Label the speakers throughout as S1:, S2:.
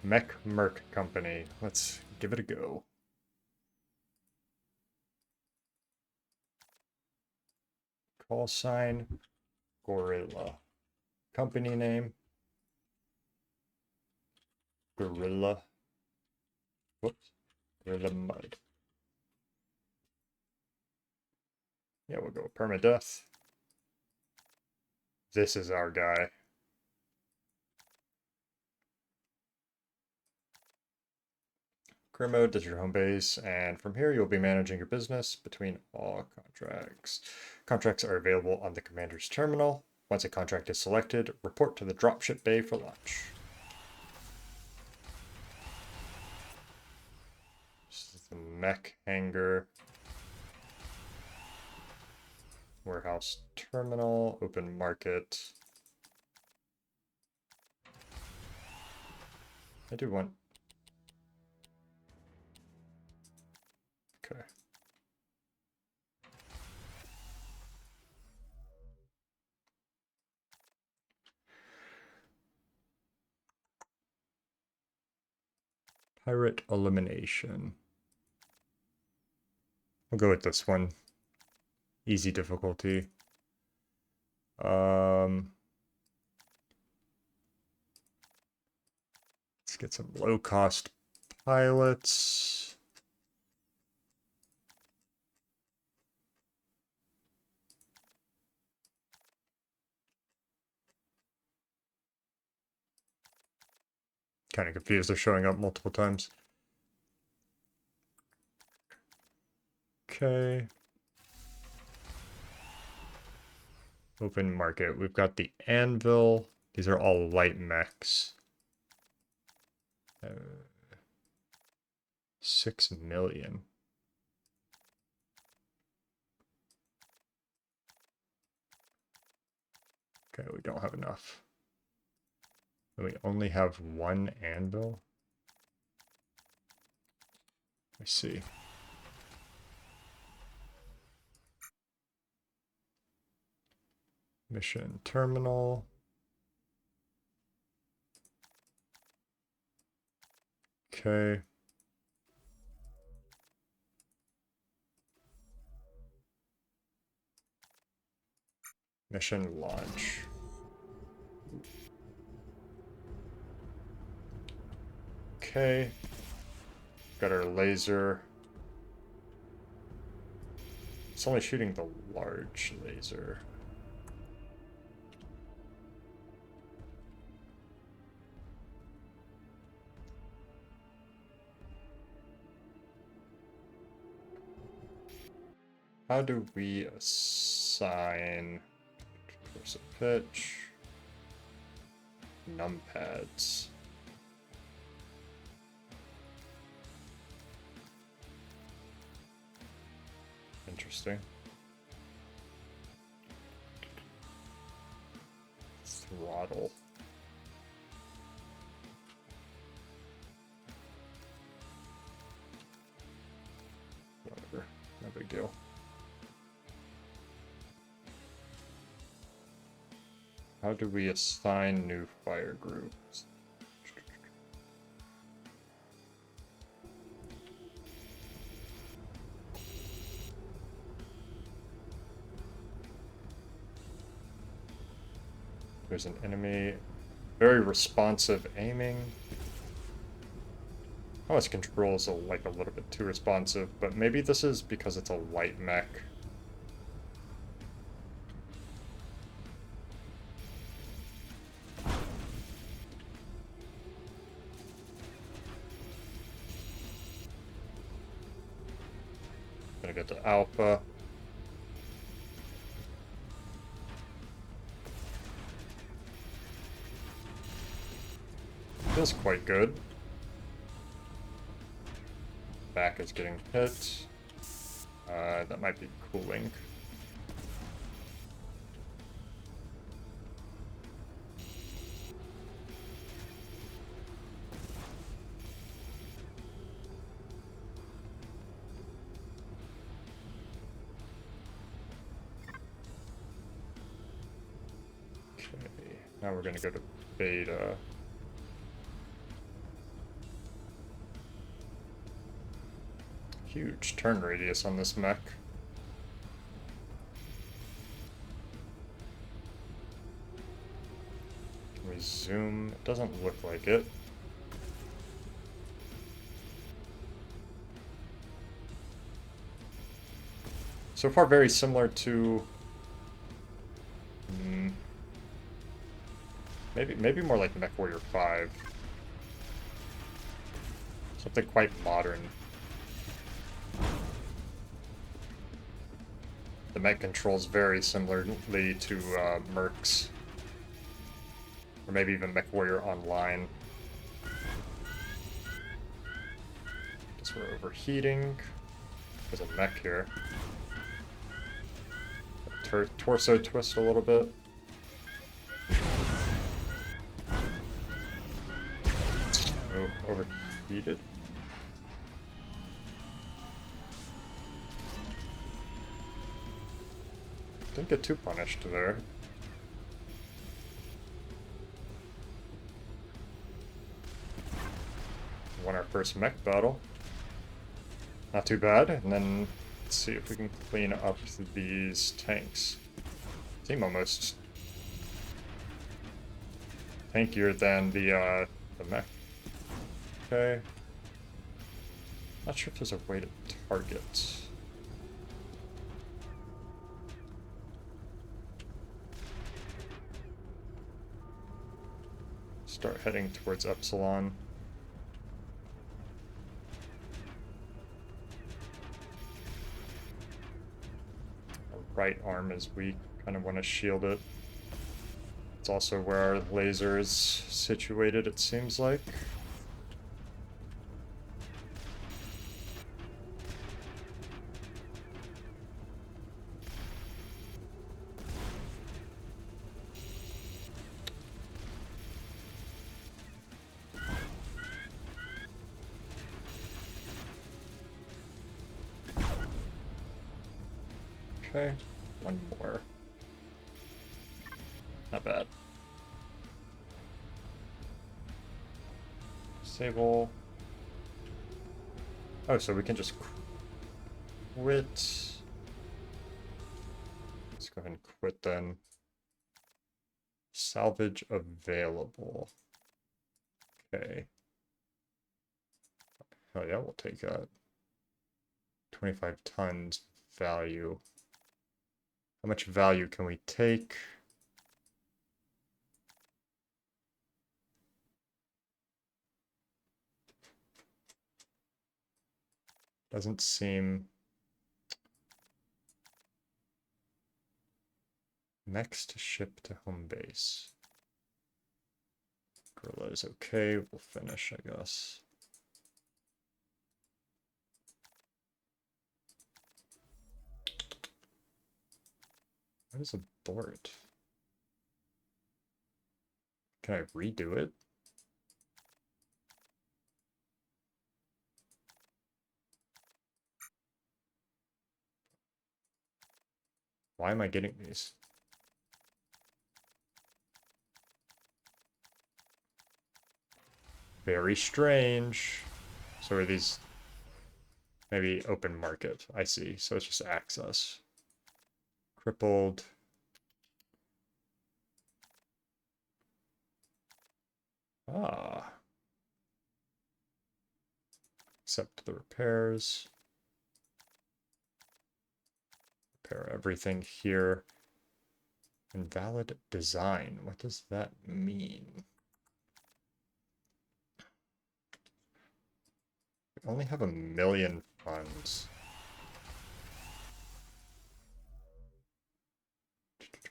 S1: Merc Company. Let's give it a go. Call sign, Gorilla. Company name, Gorilla. Whoops. Gorilla Mud. Yeah, we'll go permadeath. This is our guy. Career mode, this is your home base, and from here you'll be managing your business between all contracts. Contracts are available on the commander's terminal. Once a contract is selected, report to the dropship bay for launch. This is the mech hangar. Warehouse terminal, open market. I do want... Okay. Pirate elimination. We'll go with this one. Easy difficulty. Let's get some low-cost pilots. Kind of confused, they're showing up multiple times. Okay. Open market. We've got the Anvil. These are all light mechs. 6 million. Okay, we don't have enough. We only have one anvil. I see. Mission terminal. Okay. Mission launch. Okay. Got our laser. It's only shooting the large laser. How do we assign course of pitch? Numpads. Interesting. Throttle. Whatever, no big deal. How do we assign new fire groups? There's an enemy. Very responsive aiming. Oh, its controls are like a little bit too responsive, but maybe this is because it's a light mech. Gonna get to Alpha. Feels quite good. Back is getting hit. That might be cooling. Okay, now we're gonna go to beta. Huge turn radius on this mech. Can we zoom? It doesn't look like it. So far, very similar to maybe more like MechWarrior 5. Something quite modern. The mech controls very similarly to Merc's. Or maybe even MechWarrior Online. Guess we're overheating. There's a mech here. Torso twist a little bit. Oh, overheated. Didn't get too punished there. Won our first mech battle. Not too bad. And then let's see if we can clean up these tanks. Seem almost tankier than the mech. Okay. Not sure if there's a way to target. Start heading towards Epsilon. Our right arm is weak. Kind of want to shield it. It's also where our laser is situated, it seems like. Okay, one more. Not bad. Disable. Oh, so we can just quit. Let's go ahead and quit then. Salvage available. Okay. Oh yeah, we'll take that. 25 tons value. How much value can we take? Doesn't seem... Next ship to home base. Gorilla is okay, we'll finish, I guess. What is abort? Can I redo it? Why am I getting these? Very strange. So are these maybe open market? I see. So it's just access. Crippled. Ah. Accept the repairs. Repair everything here. Invalid design. What does that mean? We only have 1 million funds.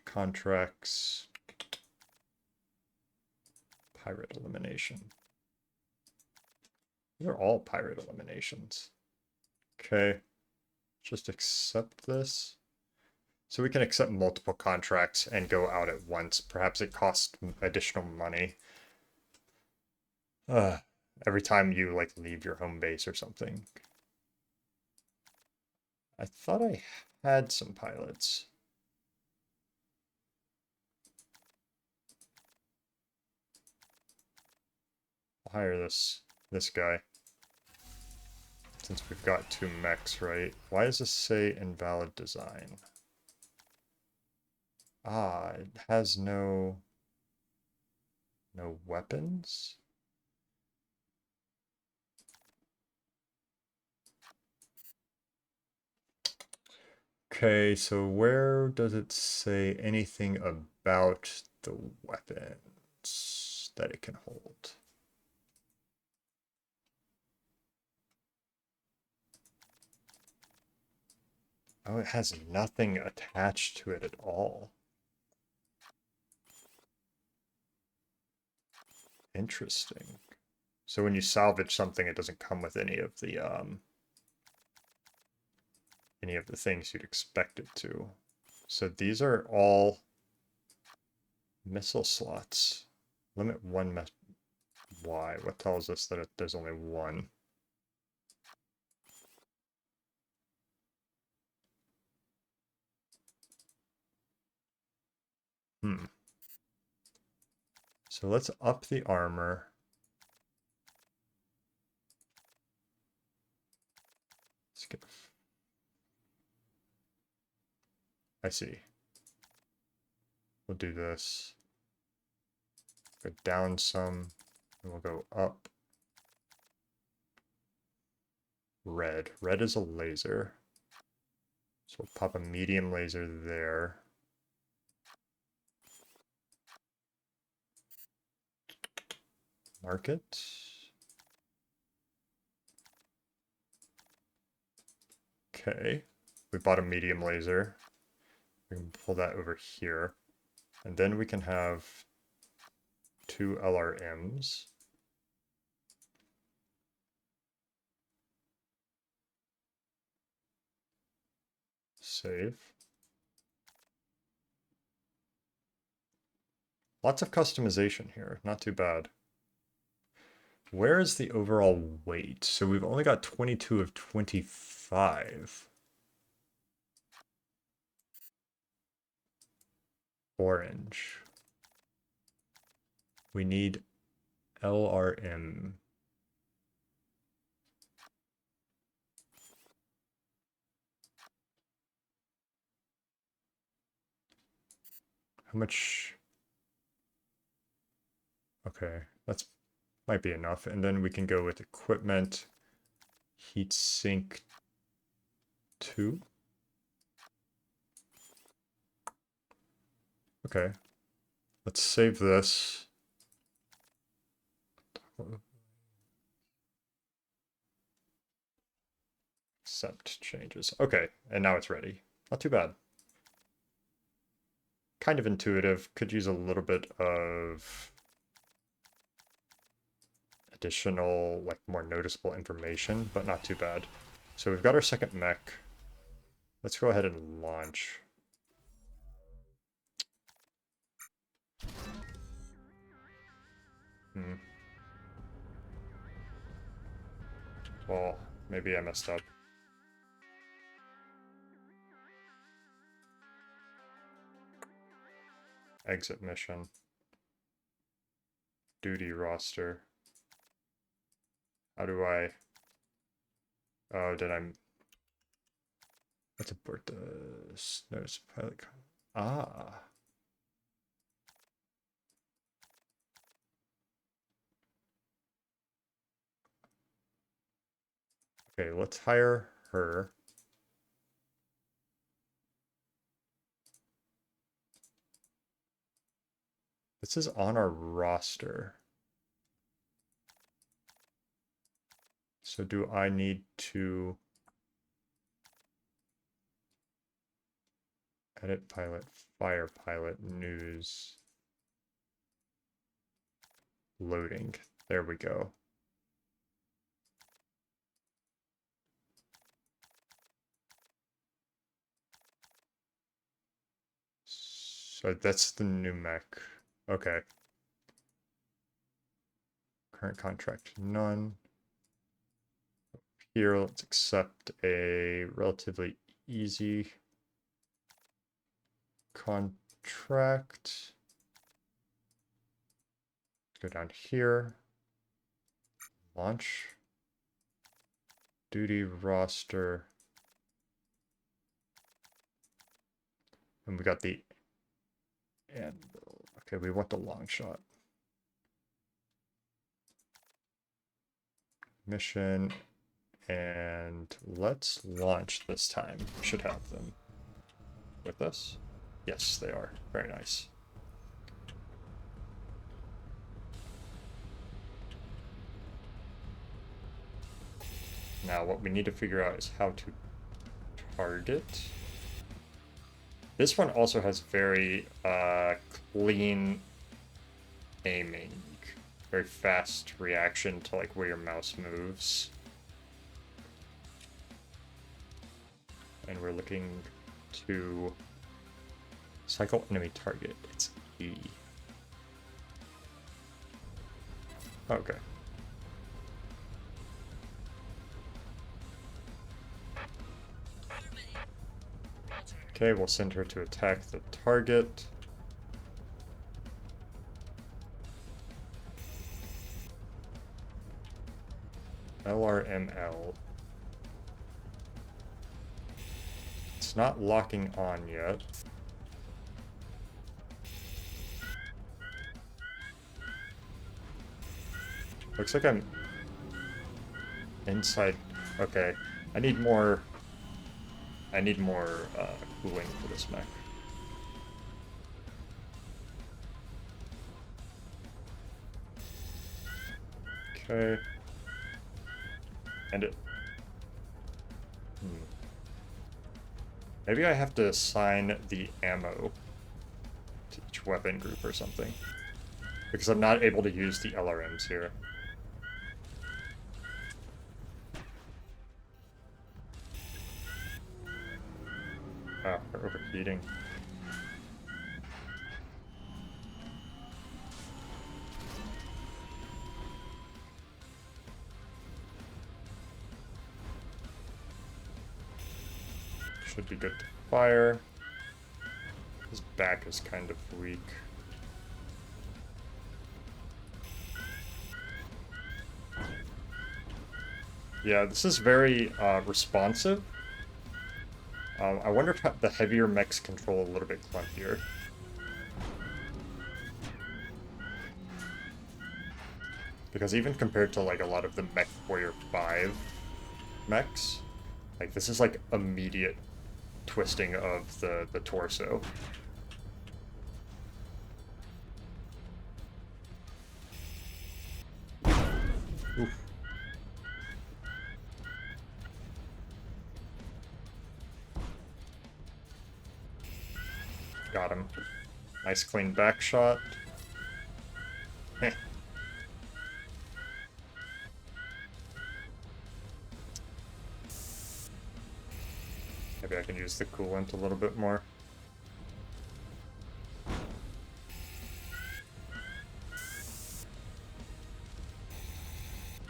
S1: Contracts. Pirate elimination. These are all pirate eliminations. Okay. Just accept this. So we can accept multiple contracts and go out at once. Perhaps it costs additional money. Every time you like leave your home base or something. I thought I had some pilots. I'll hire this guy. Since we've got two mechs, right? Why does this say invalid design? Ah, it has no weapons? Okay, so where does it say anything about the weapons that it can hold? Oh, it has nothing attached to it at all. Interesting. So when you salvage something, it doesn't come with any of the things you'd expect it to. So these are all missile slots. Limit one why? What tells us that there's only one? Hmm. So let's up the armor. Let's get... I see. We'll do this. Go down some, and we'll go up. Red. Red is a laser. So we'll pop a medium laser there. Mark it. Okay. We bought a medium laser. We can pull that over here. And then we can have two LRMs. Save. Lots of customization here. Not too bad. Where is the overall weight? So we've only got 22 of 25. Orange. We need LRM. How much? Okay, that's might be enough. And then we can go with equipment, heat sink 2. Okay, let's save this. Accept changes. Okay, and now it's ready. Not too bad. Kind of intuitive. Could use a little bit of additional, like more noticeable information, but not too bad. So we've got our second mech. Let's go ahead and launch. Hmm. Well, maybe I messed up. Exit mission. Duty roster. How do I... Oh, did I... Let's abort the notice pilot. Ah. Okay, let's hire her. This is on our roster. So do I need to edit pilot, fire pilot, news, loading? There we go. So that's the new mech. Okay. Current contract, none. Here, let's accept a relatively easy contract. Go down here. Launch. duty roster. And we got the anvil. Okay, we want the long shot. Mission, and let's launch this time. Should have them with us. Yes, they are. Very nice. Now what we need to figure out is how to target. This one also has very clean aiming. Very fast reaction to like where your mouse moves. And we're looking to cycle enemy target. It's E. Okay. Okay, we'll send her to attack the target. LRML. It's not locking on yet. Looks like I'm inside. Okay, I need more cooling for this mech. Okay. And it... Maybe I have to assign the ammo to each weapon group or something. Because I'm not able to use the LRMs here. Ah, they're overheating. Should be good to fire. His back is kind of weak. Yeah, this is very responsive. I wonder if the heavier mechs control a little bit clunkier. Because even compared to like a lot of the MechWarrior 5 mechs, like this is like immediate twisting of the torso. Oof. Got him. Nice clean back shot. Heh. Maybe I can use the coolant a little bit more.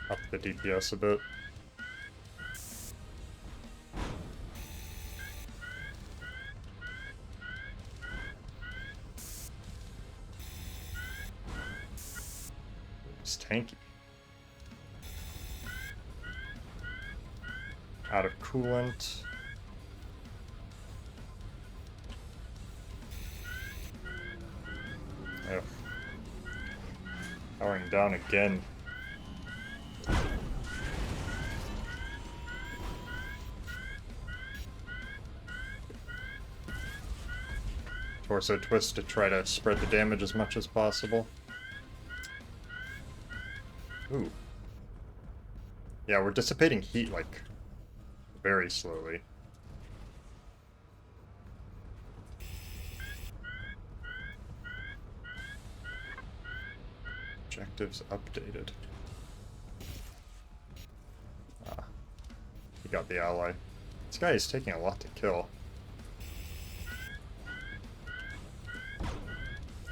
S1: Up the DPS a bit. It's tanky. Out of coolant. Oh. Powering down again. Torso twist to try to spread the damage as much as possible. Ooh. Yeah, we're dissipating heat, like, very slowly. Objectives updated. Ah. He got the ally. This guy is taking a lot to kill.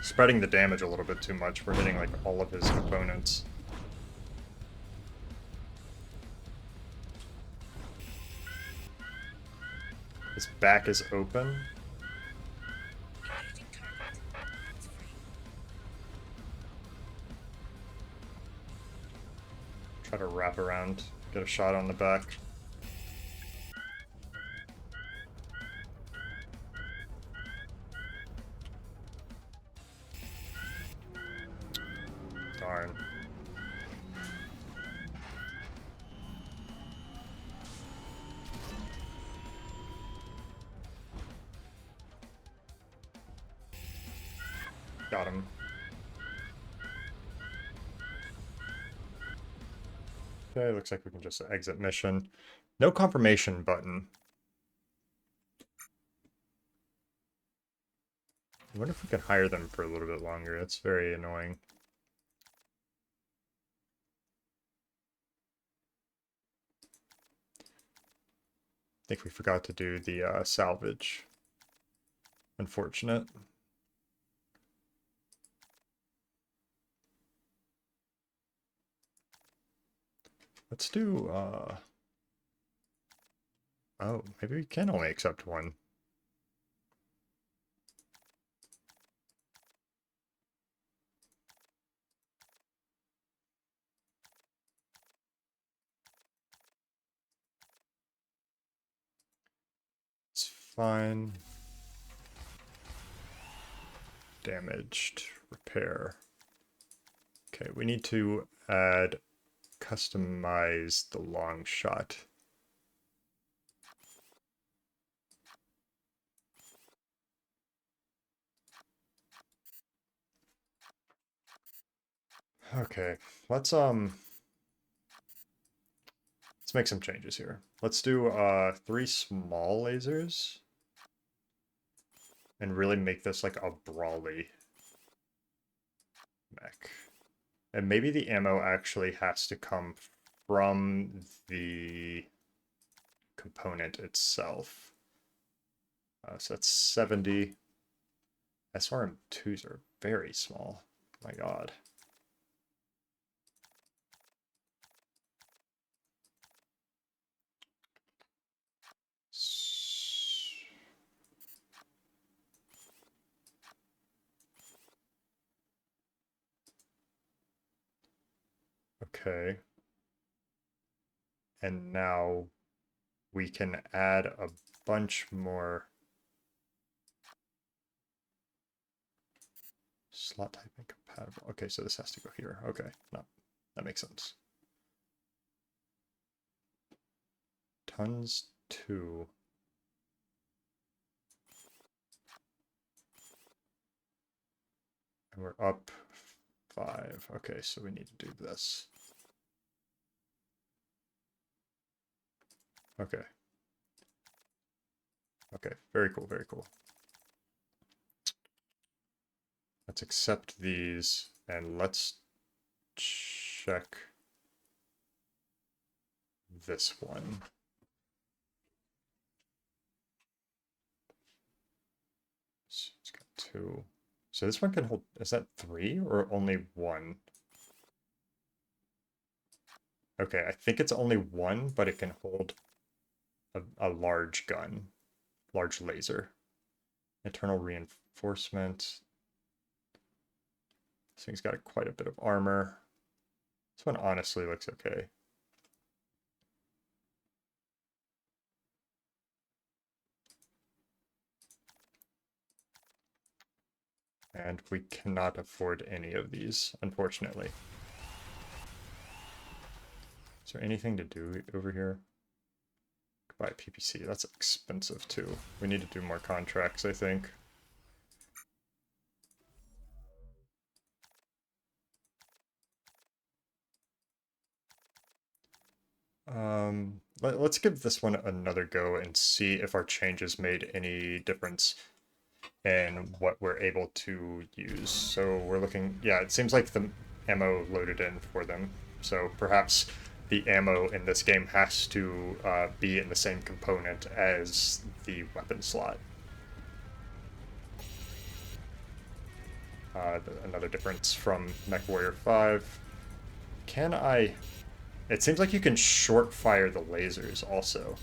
S1: Spreading the damage a little bit too much. We're hitting, like, all of his components. His back is open. Try to wrap around, get a shot on the back. Got him. Okay, looks like we can just exit mission. No confirmation button. I wonder if we can hire them for a little bit longer. That's very annoying. I think we forgot to do the salvage. Unfortunate. Let's do, oh, maybe we can only accept one. It's fine. Damaged. Repair. Okay, we need to customize the long shot. Okay, let's make some changes here. Let's do 3 small lasers and really make this like a brawly mech. And maybe the ammo actually has to come from the component itself. So that's 70. SRM2s are very small. My God. Okay. And now we can add a bunch more slot type incompatible. Okay, so this has to go here. Okay, no, that makes sense. Tons 2. And we're up 5. Okay, so we need to do this. Okay. Okay, very cool, very cool. Let's accept these and let's check this one. So it's got 2. So this one can hold, is that 3 or only 1? Okay, I think it's only 1, but it can hold a large gun, large laser. Internal reinforcement. This thing's got quite a bit of armor. This one honestly looks okay. And we cannot afford any of these, unfortunately. Is there anything to do over here? Buy PPC, that's expensive too. We need to do more contracts, I think. Let's give this one another go and see if our changes made any difference in what we're able to use. So we're looking, yeah, it seems like the ammo loaded in for them. So perhaps the ammo in this game has to be in the same component as the weapon slot. Another difference from MechWarrior 5. Can I... It seems like you can short fire the lasers also.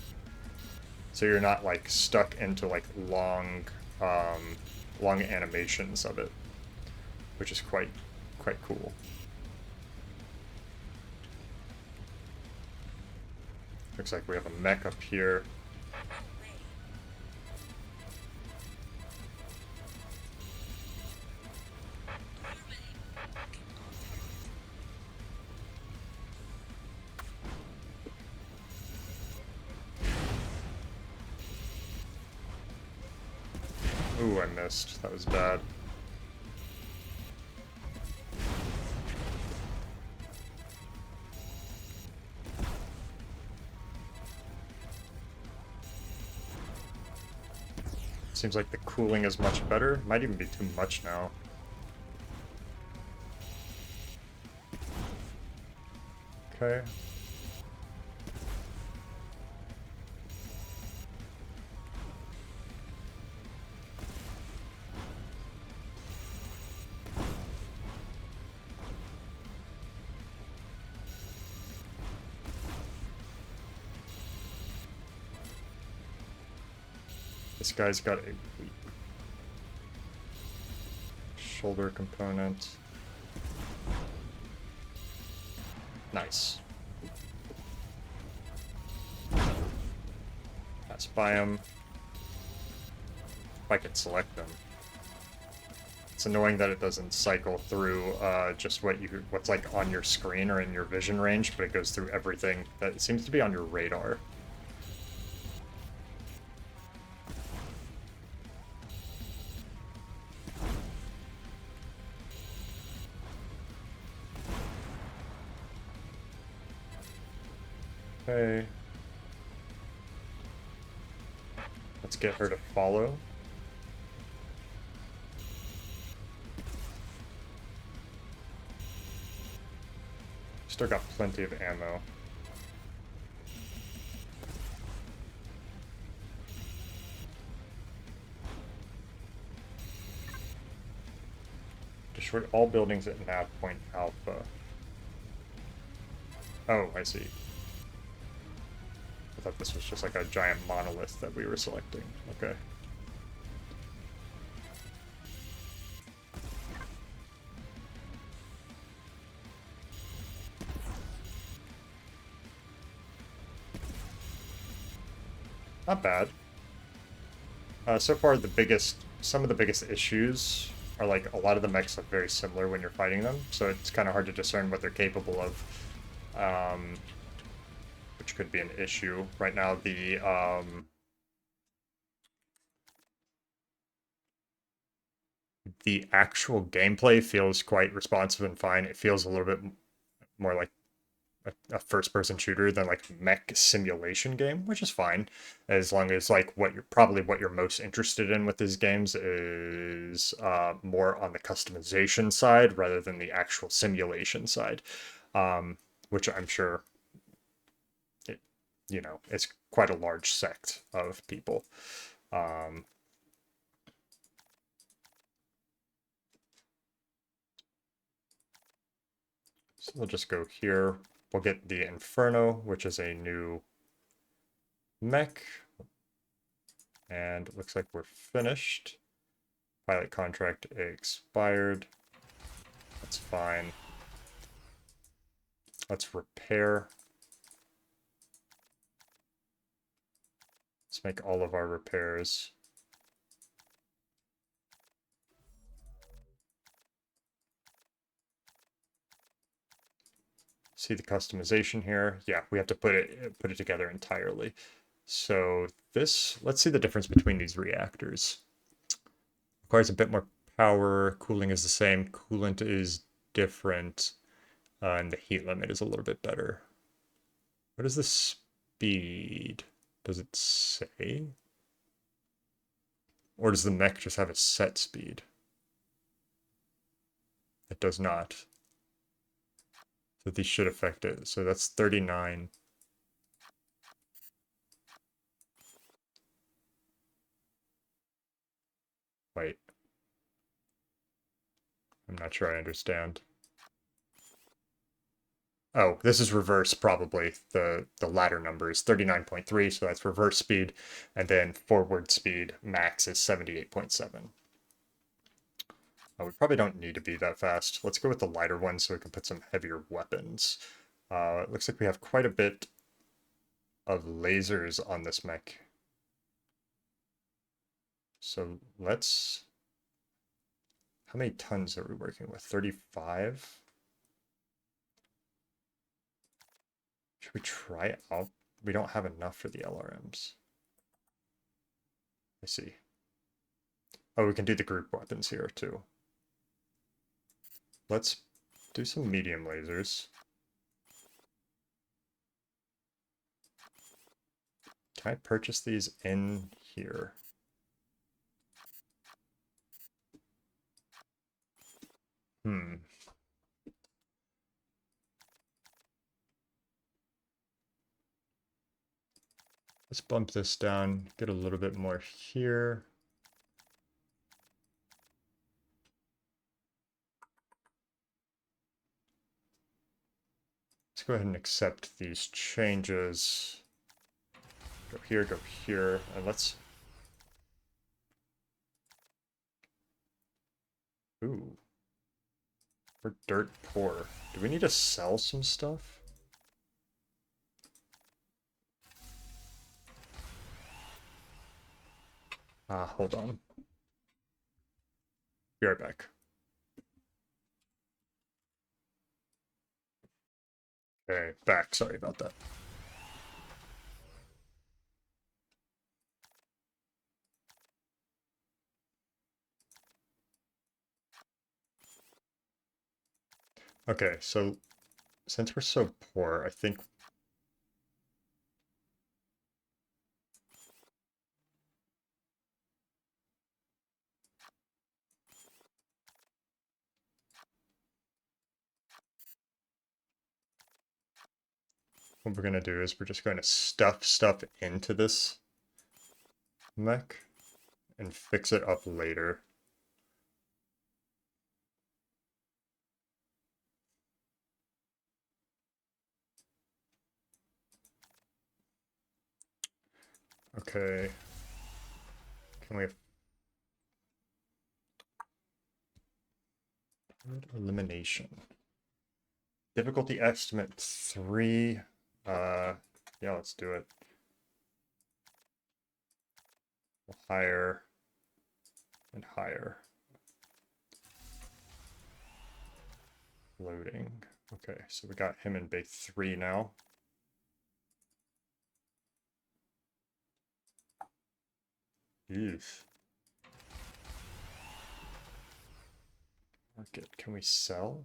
S1: So you're not like stuck into like long animations of it, which is quite cool. Looks like we have a mech up here. Ooh, I missed. That was bad. Seems like the cooling is much better. Might even be too much now. Okay. This guy's got a shoulder component. Nice. Pass by him. If I could select them. It's annoying that it doesn't cycle through just what's like on your screen or in your vision range, but it goes through everything that seems to be on your radar. Okay. Let's get her to follow. Still got plenty of ammo. Destroy all buildings at nav point alpha. Oh, I see. I thought this was just like a giant monolith that we were selecting. Okay. Not bad. So far, some of the biggest issues are like a lot of the mechs look very similar when you're fighting them, so it's kind of hard to discern what they're capable of, which could be an issue. Right now, the actual gameplay feels quite responsive and fine. It feels a little bit more like a first-person shooter than like mech simulation game, which is fine, as long as like what you're most interested in with these games is more on the customization side rather than the actual simulation side, which I'm sure it, it's quite a large sect of people. So we'll just go here. We'll get the Inferno, which is a new mech. And it looks like we're finished. Pilot contract expired. That's fine. Let's repair. Let's make all of our repairs. See the customization here? Yeah, we have to put it together entirely. So let's see the difference between these reactors. Requires a bit more power. Cooling is the same. Coolant is different. And the heat limit is a little bit better. What is the speed? Does it say? Or does the mech just have a set speed? It does not. So these should affect it. So that's 39. Wait. I'm not sure I understand. Oh, this is reverse probably. The latter number is 39.3, so that's reverse speed. And then forward speed max is 78.7. Oh, we probably don't need to be that fast. Let's go with the lighter one so we can put some heavier weapons. It looks like we have quite a bit of lasers on this mech. So let's... How many tons are we working with? 35? Should we try it out? We don't have enough for the LRMs. I see. Oh, we can do the group weapons here too. Let's do some medium lasers. Can I purchase these in here? Hmm. Let's bump this down, get a little bit more here. Let's go ahead and accept these changes. Go here, and let's... Ooh. We're dirt poor. Do we need to sell some stuff? Hold on. Be right back. Okay, back. Sorry about that. Okay, so since we're so poor, I think what we're going to do is we're just going to stuff stuff into this mech and fix it up later. Okay. Can we... Elimination. Difficulty estimate 3. Yeah, let's do it. We'll higher and higher. Loading. Okay, so we got him in bay 3 now. Eesh. Market. Can we sell?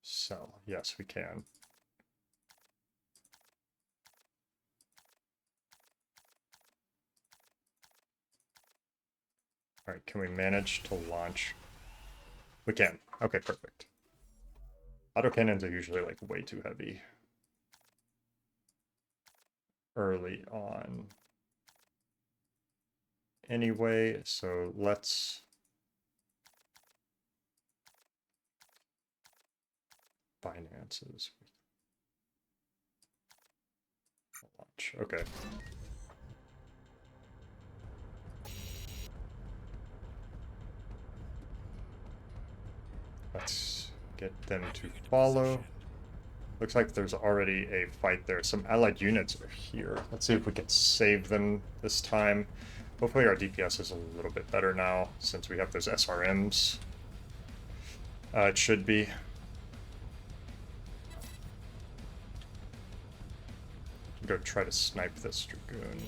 S1: Sell. Yes, we can. All right, can we manage to launch? We can. Okay, perfect. Autocannons are usually like way too heavy early on. Anyway, so let's finances. Launch. Okay. Let's get them to follow. Looks like there's already a fight there. Some allied units are here. Let's see if we can save them this time. Hopefully our DPS is a little bit better now since we have those SRMs. It should be. Go try to snipe this Dragoon.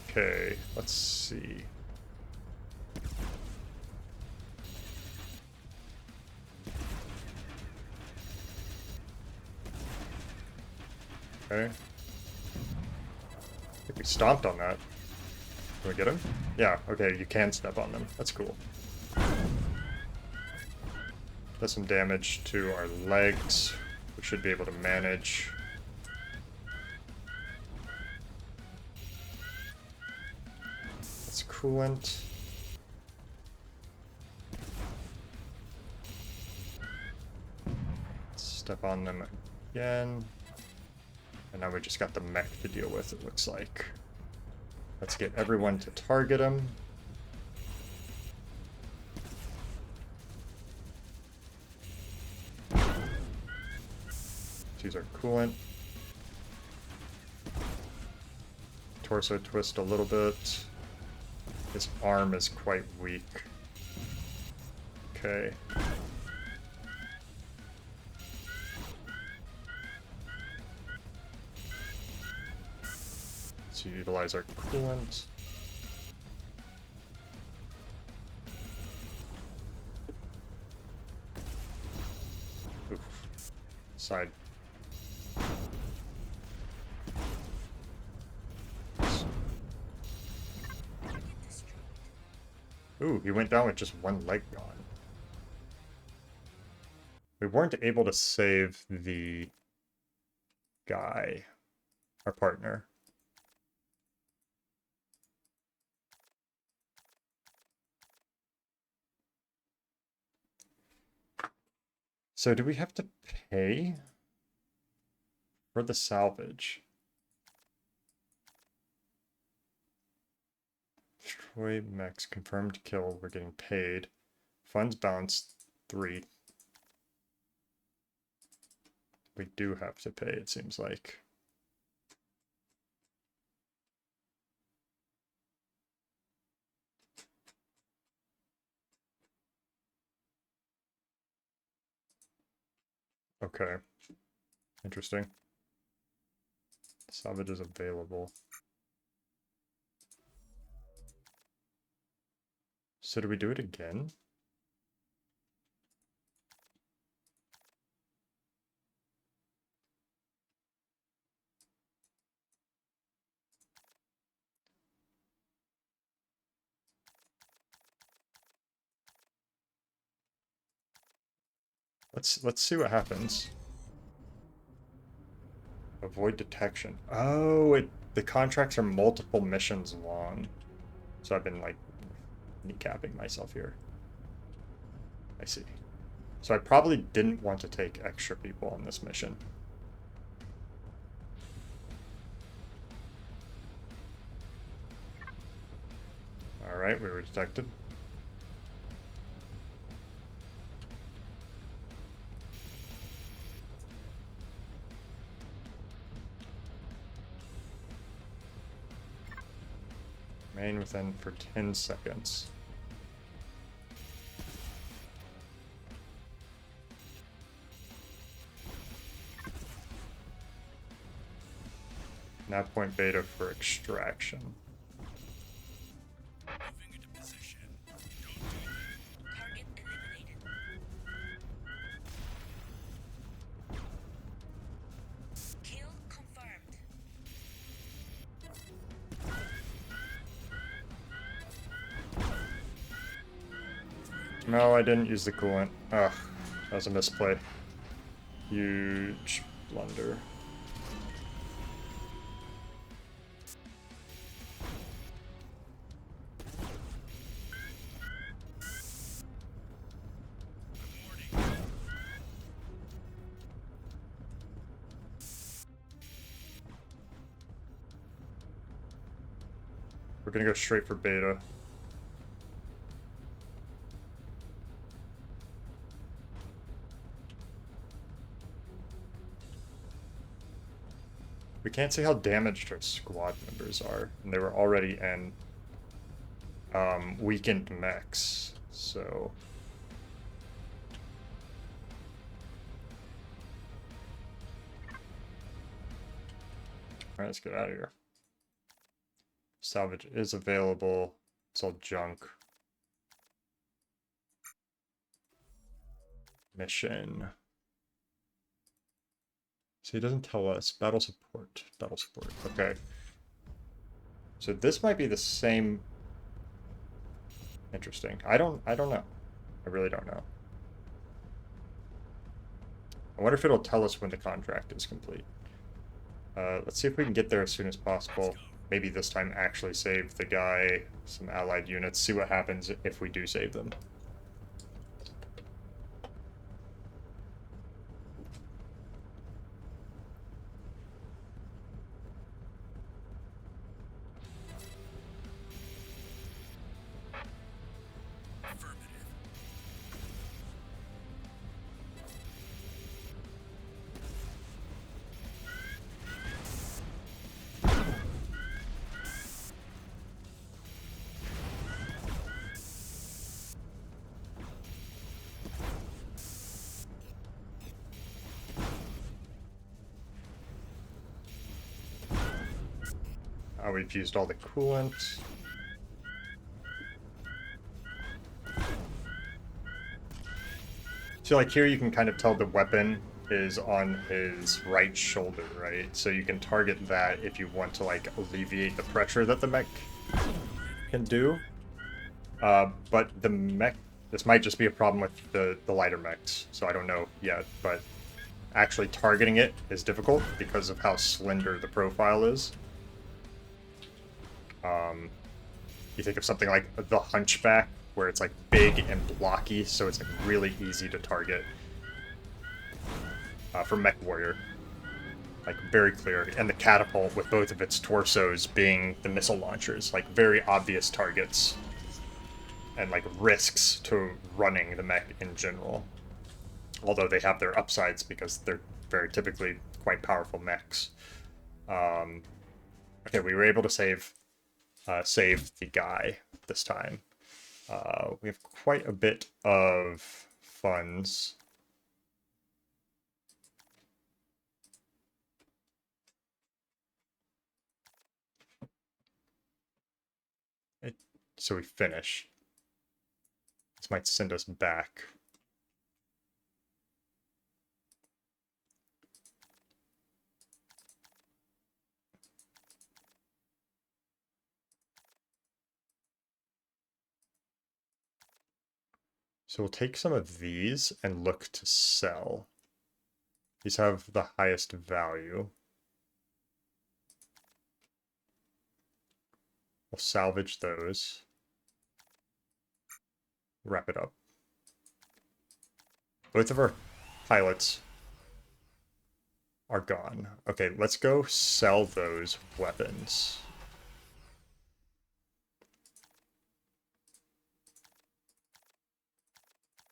S1: Okay, let's see. Okay. I think we stomped on that. Can we get him? Yeah, okay, you can step on them. That's cool. Does some damage to our legs. We should be able to manage. That's coolant. Step on them again. And now we just got the mech to deal with, it looks like. Let's get everyone to target him. Let's use our coolant. Torso twist a little bit. His arm is quite weak. Okay. Let's utilize our coolant. side. Ooh, he went down with just one leg gone. We weren't able to save the guy, our partner. So do we have to pay for the salvage? Destroy Mech's confirmed kill. We're getting paid. Funds balance 3. We do have to pay, it seems like. Okay. Interesting. Salvage is available. So do we do it again? Let's see what happens. Avoid detection. Oh, the contracts are multiple missions long. So I've been like kneecapping myself here. I see. So I probably didn't want to take extra people on this mission. Alright, we were detected. Remain within for 10 seconds. Now point beta for extraction.
S2: Moving into position. Target eliminated. Kill confirmed.
S1: No, I didn't use the coolant. Ugh, that was a misplay. Huge blunder. We're gonna go straight for beta. We can't see how damaged our squad members are, and they were already in weakened mechs, so... Alright, let's get out of here. Salvage is available. It's all junk. Mission. So he doesn't tell us. Battle support. Battle support. Okay. So this might be the same. Interesting. I don't know. I really don't know. I wonder if it'll tell us when the contract is complete. Let's see if we can get there as soon as possible. Maybe this time actually save the guy, some allied units, see what happens if we do save them. We've used all the coolant. So like here you can kind of tell the weapon is on his right shoulder, right? So you can target that if you want to like alleviate the pressure that the mech can do. But the mech, this might just be a problem with the lighter mechs, so I don't know yet. But actually targeting it is difficult because of how slender the profile is. You think of something like the Hunchback, where it's like big and blocky, so it's like really easy to target. For MechWarrior, like very clear, and the catapult with both of its torsos being the missile launchers, like very obvious targets, and like risks to running the mech in general. Although they have their upsides because they're very typically quite powerful mechs. Okay, we were able to save the guy this time. We have quite a bit of funds. So we finish. This might send us back. So we'll take some of these and look to sell. These have the highest value. We'll salvage those. Wrap it up. Both of our pilots are gone. Okay, let's go sell those weapons.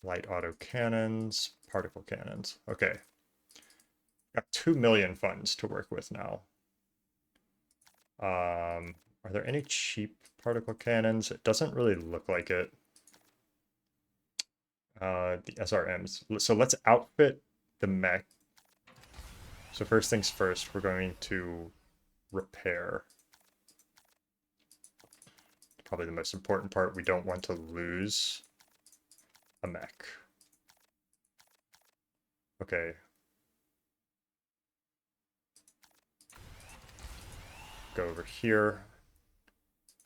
S1: Light auto cannons, particle cannons. Okay. Got 2 million funds to work with now. Are there any cheap particle cannons? It doesn't really look like it. The SRMs. So let's outfit the mech. So first things first, we're going to repair. Probably the most important part. We don't want to lose a mech. Okay. Go over here.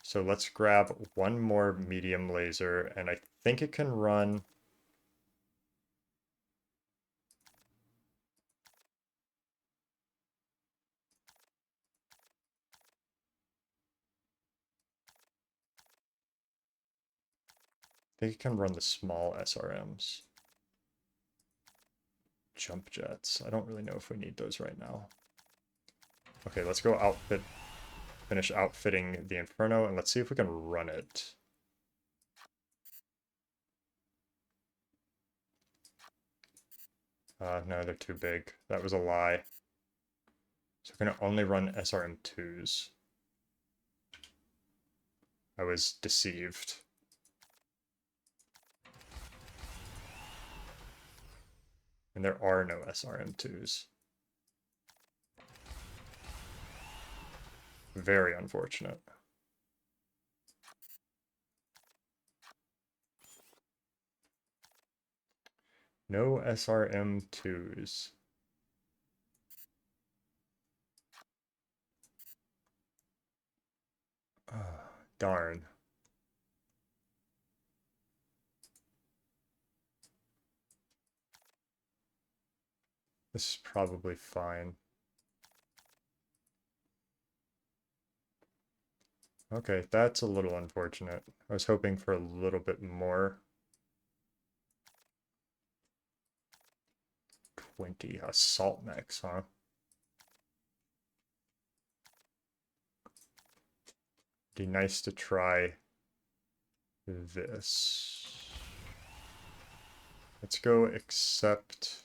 S1: So let's grab one more medium laser, and I think it can run. I think it can run the small SRMs. Jump jets. I don't really know if we need those right now. Okay, let's go finish outfitting the Inferno, and let's see if we can run it. No, they're too big. That was a lie. So we're going to only run SRM2s. I was deceived. And there are no SRM2s. Very unfortunate. No SRM2s. Oh, darn. This is probably fine. Okay, that's a little unfortunate. I was hoping for a little bit more. 20 assault mechs, huh? Be nice to try this. Let's go accept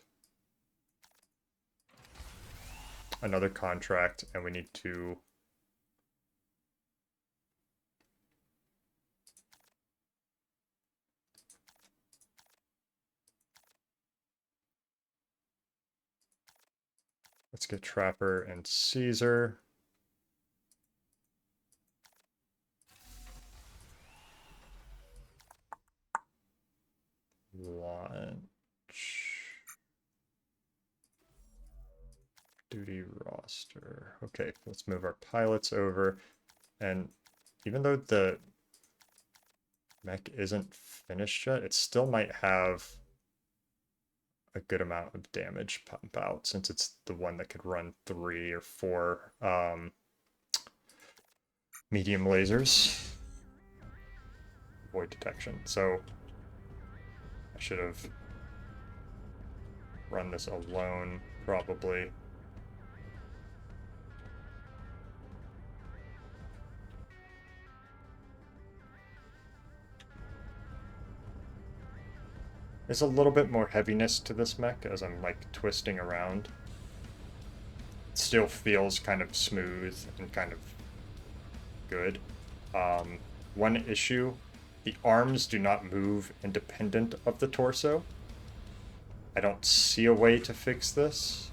S1: another contract, and we need to let's get Trapper and Caesar. Launch. duty roster. Okay, let's move our pilots over. And even though the mech isn't finished yet, it still might have a good amount of damage pump out since it's the one that could run 3 or 4 medium lasers. Void detection. So I should have run this alone, probably. There's a little bit more heaviness to this mech as I'm like twisting around. It still feels kind of smooth and kind of good. One issue, the arms do not move independent of the torso. I don't see a way to fix this.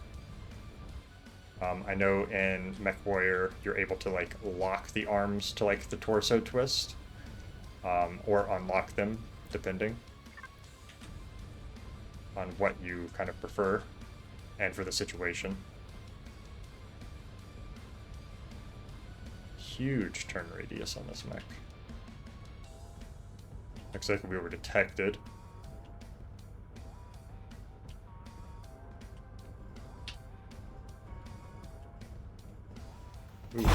S1: I know in MechWarrior you're able to like lock the arms to like the torso twist, or unlock them, depending on what you kind of prefer and for the situation. Huge turn radius on this mech. Looks like we were detected. Ooh.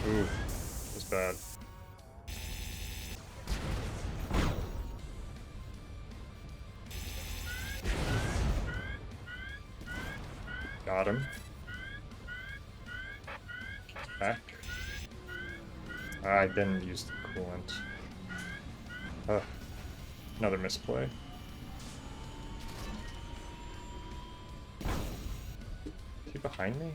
S1: Ooh, that's bad. Got him. Back. I didn't use the coolant. Ugh. Another misplay. Is he behind me?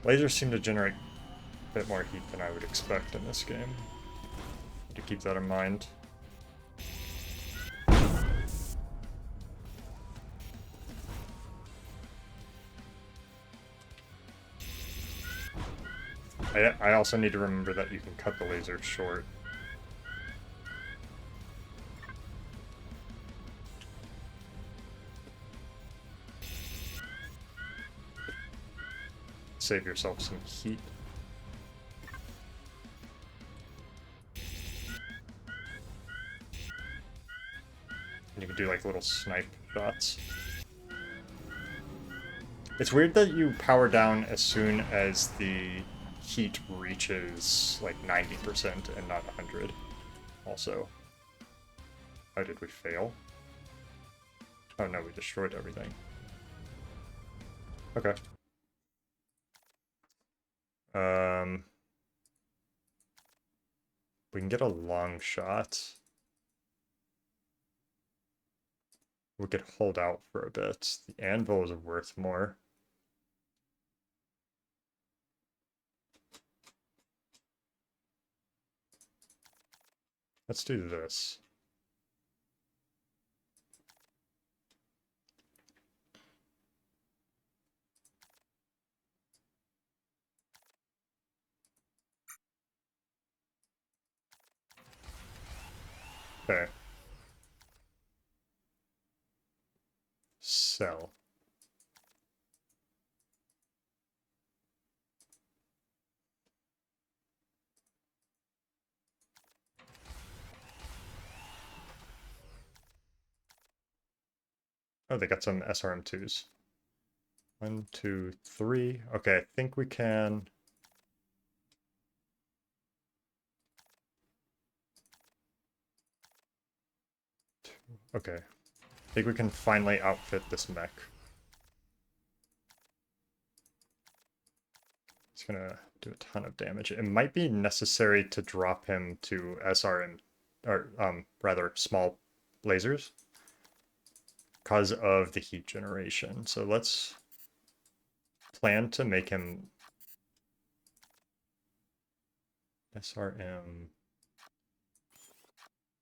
S1: Lasers seem to generate a bit more heat than I would expect in this game. To keep that in mind. I also need to remember that you can cut the laser short. Save yourself some heat. And you can do like little snipe shots. It's weird that you power down as soon as the heat reaches like 90% and not 100. Also. How did we fail? Oh no, we destroyed everything. Okay. We can get a long shot. We could hold out for a bit. The anvil is worth more. Let's do this. Okay. Sell. Oh, they got some SRM2s. 1, 2, 3. Okay, I think we can. Okay. I think we can finally outfit this mech. It's gonna do a ton of damage. It might be necessary to drop him to SRM, or rather small lasers, because of the heat generation. So let's plan to make him SRM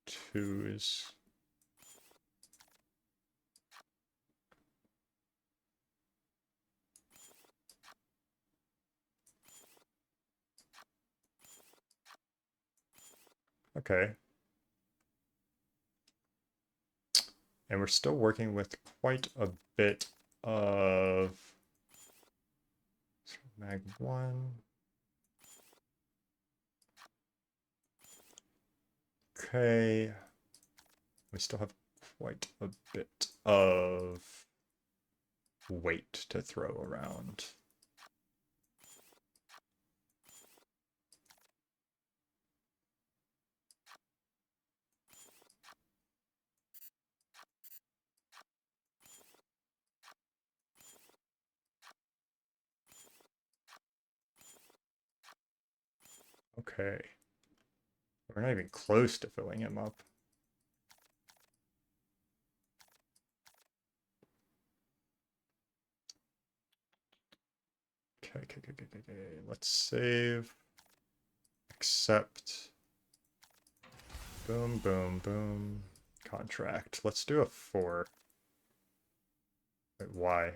S1: 2s. Okay. And we're still working with quite a bit of mag 1. Okay. We still have quite a bit of weight to throw around. Okay. We're not even close to filling him up. Okay. Let's save. Accept. Boom, boom, boom. Contract. Let's do a 4. Wait, why?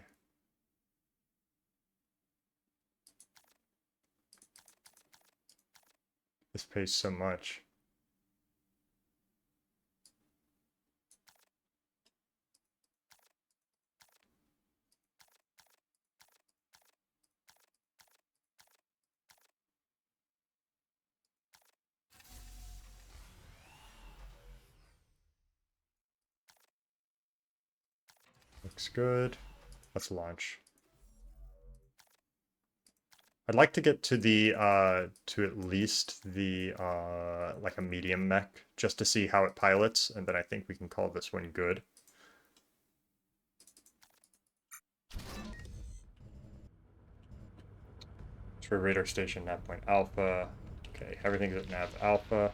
S1: This pays so much. Looks good. Let's launch. I'd like to get to the to at least the like a medium mech just to see how it pilots, and then I think we can call this one good. For radar station nav point alpha. Okay, everything's at nav alpha.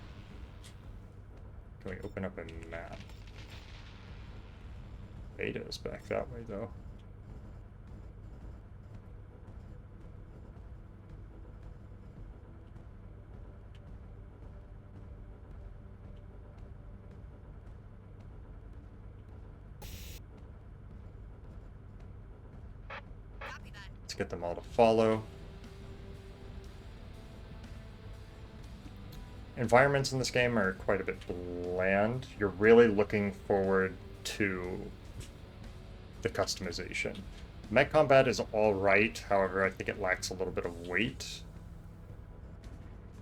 S1: Can we open up a map? Beta is back that way though. Let's get them all to follow. Environments in this game are quite a bit bland. You're really looking forward to the customization. Mech combat is alright, however, I think it lacks a little bit of weight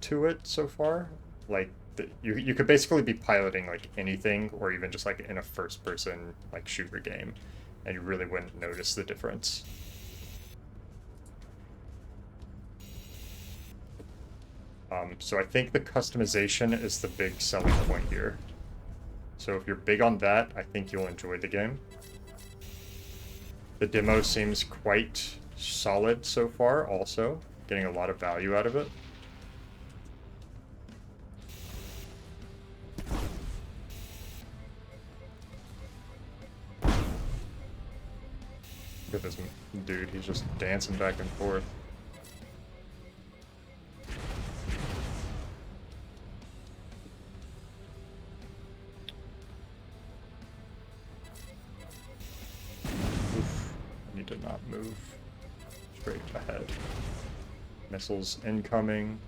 S1: to it so far. Like, you could basically be piloting like anything, or even just like in a first-person like shooter game, and you really wouldn't notice the difference. So I think the customization is the big selling point here. So if you're big on that, I think you'll enjoy the game. The demo seems quite solid so far also, getting a lot of value out of it. Look at this dude, he's just dancing back and forth. Oof, I need to not move. Straight ahead. Missiles incoming.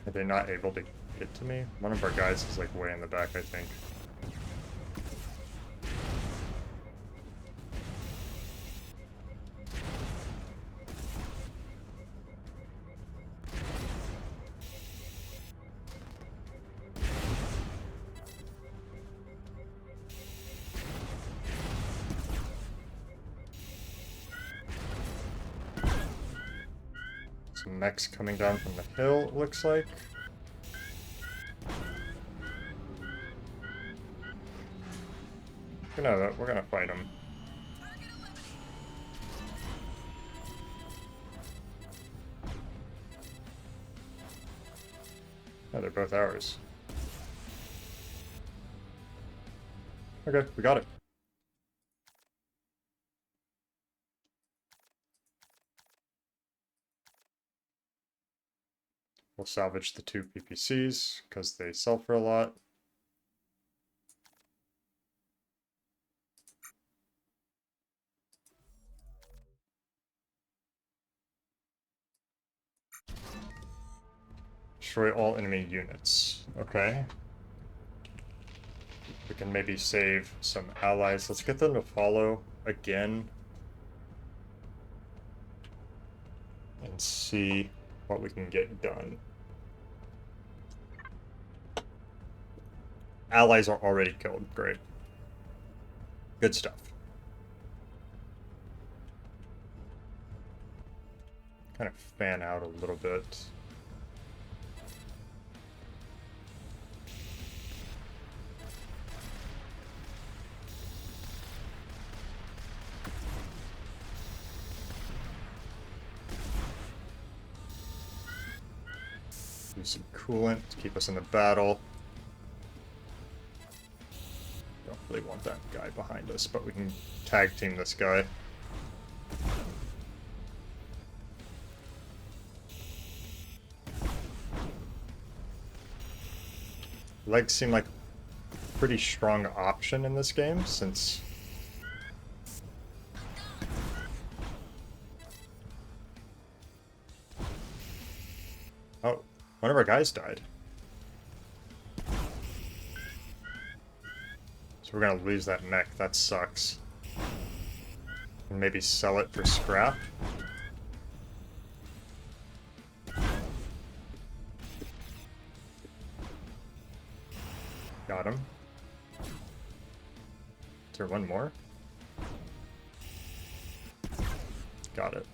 S1: Are they not able to get to me? One of our guys is like way in the back, I think. Some mechs coming down from the hill, it looks like. You know that, we're gonna fight them. Yeah, they're both ours. Okay, we got it. We'll salvage the 2 PPCs, because they sell for a lot. Destroy all enemy units. Okay. We can maybe save some allies. Let's get them to follow again. And see what we can get done. Allies are already killed. Great. Good stuff. Kind of fan out a little bit. Use some coolant to keep us in the battle. Don't really want that guy behind us, but we can tag team this guy. Legs seem like a pretty strong option in this game, since... Oh, one of our guys died. So we're gonna lose that mech. That sucks. And maybe sell it for scrap. Got him. Is there one more? Got it.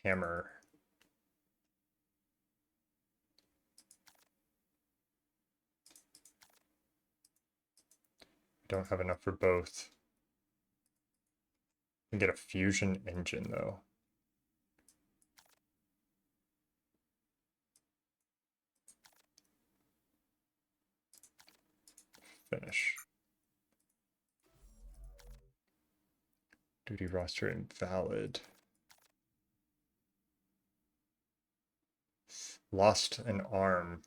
S1: Hammer. Don't have enough for both. We can get a fusion engine though. Finish. Duty roster invalid. Lost an arm.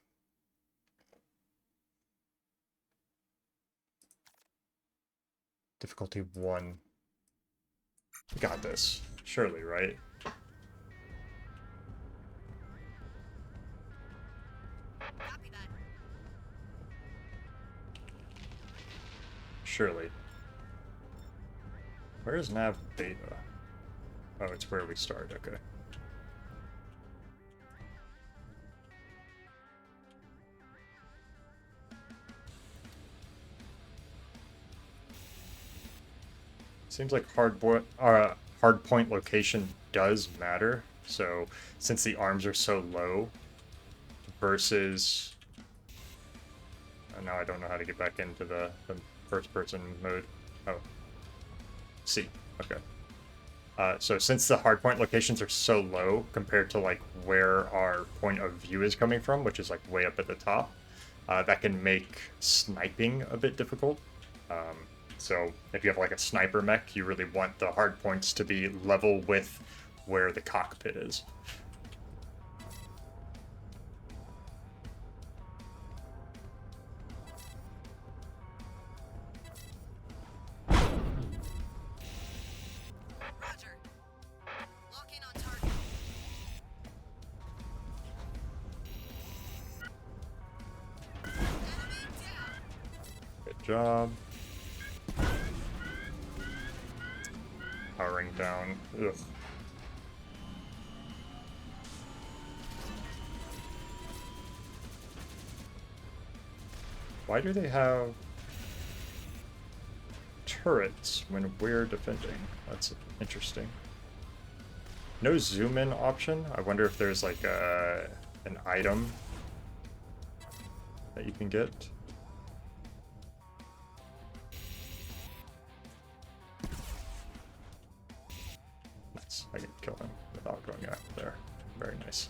S1: Difficulty 1. We got this. Surely, right?
S2: Copy that.
S1: Surely. Where is nav beta? Oh, it's where we start. Okay. Seems like hard point location does matter. So since the arms are so low versus now I don't know how to get back into the first person mode. Oh. C. Okay. So since the hardpoint locations are so low compared to like where our point of view is coming from, which is like way up at the top, that can make sniping a bit difficult. So if you have like a sniper mech, you really want the hard points to be level with where the cockpit is.
S2: Roger. Lock in on target. Enemy down.
S1: Good job. Powering down. Ugh. Why do they have turrets when we're defending? That's interesting. No zoom in option. I wonder if there's like an item that you can get. Nice. I can kill him without going after there. Very nice.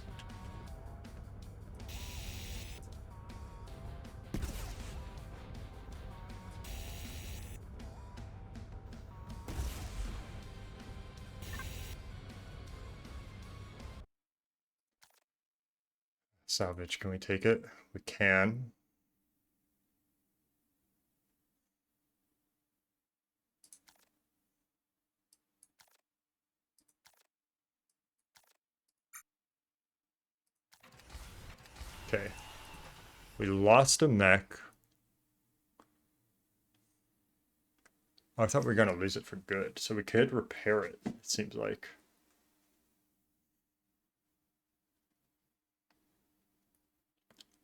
S1: Salvage, can we take it? We can. Okay. We lost a mech. Oh, I thought we were gonna lose it for good, so we could repair it, it seems like.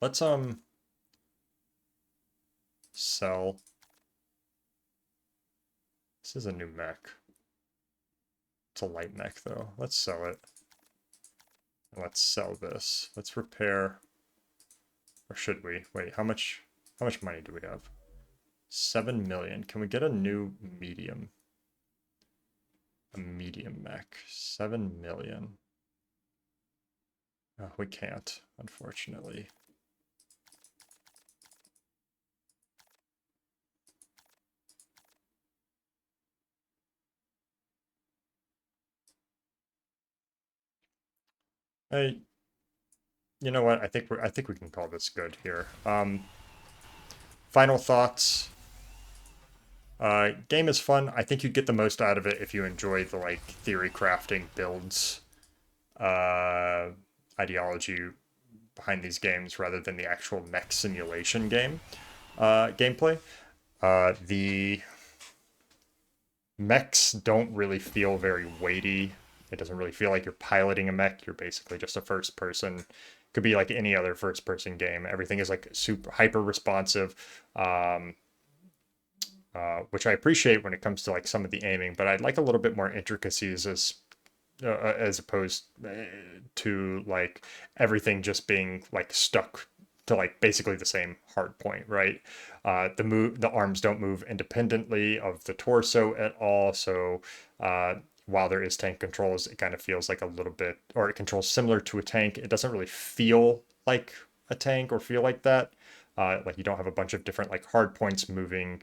S1: Let's sell. This is a new mech. It's a light mech though. Let's sell it. Let's sell this. Let's repair. Or should we? Wait, how much money do we have? 7 million. Can we get a new medium? A medium mech. 7 million. Oh, we can't, unfortunately. Hey, you know what? I think we can call this good here. Final thoughts. Game is fun. I think you get the most out of it if you enjoy the like theory crafting builds, uh, ideology behind these games rather than the actual mech simulation gameplay. The mechs don't really feel very weighty. It doesn't really feel like you're piloting a mech. You're basically just a first person. Could be like any other first person game. Everything is like super hyper responsive. Which I appreciate when it comes to like some of the aiming, but I'd like a little bit more intricacies as opposed to like everything just being like stuck to like basically the same hard point, right? The arms don't move independently of the torso at all, so while there is tank controls, it kind of feels like a little bit, or it controls similar to a tank. It doesn't really feel like a tank or feel like that. Like you don't have a bunch of different like hard points moving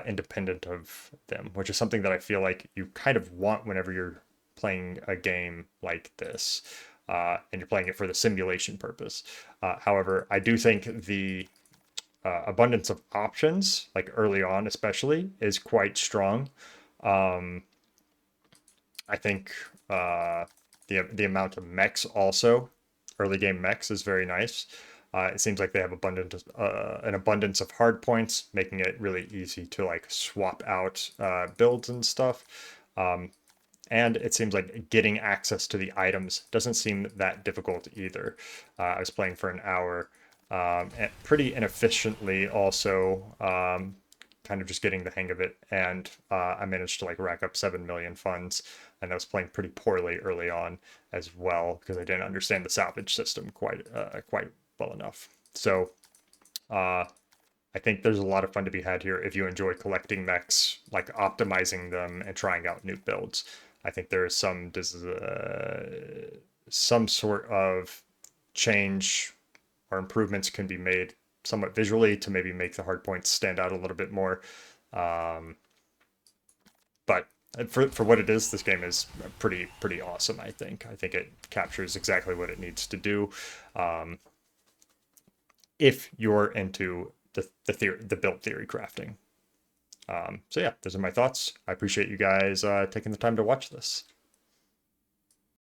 S1: independent of them, which is something that I feel like you kind of want whenever you're playing a game like this, and you're playing it for the simulation purpose. However, I do think the abundance of options, like early on especially, is quite strong. Um, I think the amount of mechs also, early game mechs, is very nice. It seems like they have an abundance of hard points, making it really easy to like swap out builds and stuff. And it seems like getting access to the items doesn't seem that difficult either. I was playing for an hour, and pretty inefficiently also, kind of just getting the hang of it, and I managed to like rack up 7 million funds, and I was playing pretty poorly early on as well because I didn't understand the salvage system quite well enough. So uh, I think there's a lot of fun to be had here if you enjoy collecting mechs, like optimizing them and trying out new builds. I think there is some sort of change or improvements can be made somewhat visually to maybe make the hard points stand out a little bit more. Um, but for what it is, this game is pretty awesome. I think it captures exactly what it needs to do. Um, if you're into the build theory crafting. So yeah, those are my thoughts. I appreciate you guys taking the time to watch this.